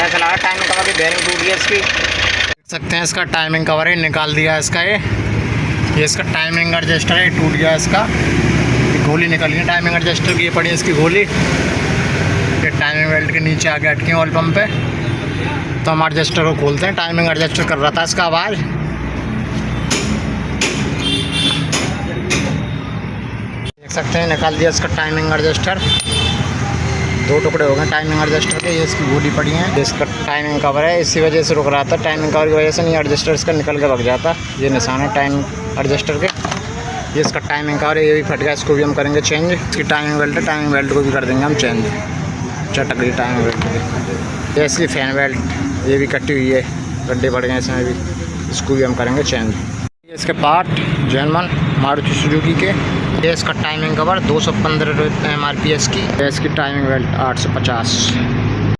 पता चला timing cover की बेरिंग टूट गई इसकी। देख सकते हैं इसका टाइमिंग कवर है, निकाल दिया इसका। ये इसका टाइमिंग एडजस्टर है, टूट गया इसका। गोली निकल गई टाइमिंग एडजस्टर की, ये पड़ी इसकी गोली। ये टाइमिंग बेल्ट के नीचे आगे अटकी ऑयल पंप पे। तो हम एडजस्टर को खोलते हैं। टाइमिंग एडजस्टर कर रहा था इसका आवाज़। देख सकते हैं निकाल दिया इसका टाइमिंग एडजस्टर। 2 टुकड़े हो गए टाइमिंग एडजस्टर के। ये इसकी गोली पड़ी है। इसका टाइमिंग कवर है, इसी वजह से रुक रहा था। टाइमिंग कवर की वजह से नहीं एडजस्टर इसका निकल के भाग जाता। ये निशान है टाइमिंग एडजस्टर के। ये इसका टाइमिंग कवर है, ये भी फट गया। इसको भी हम करेंगे चेंज। इसकी टाइमिंग बेल्ट है, टाइमिंग बेल्ट को भी कर देंगे हम चेंज। चटक गई टाइमिंग बेल्ट की। ये इसकी फैन बेल्ट, ये भी कटी हुई है, गड्ढे पड़ गए इसमें भी। इसको भी हम करेंगे चेंज। ये इसके पार्ट जर्मन मारुति सुजुकी के। ये इसका टाइमिंग कवर 215 MRPS की। ये इसकी टाइमिंग बेल्ट 850।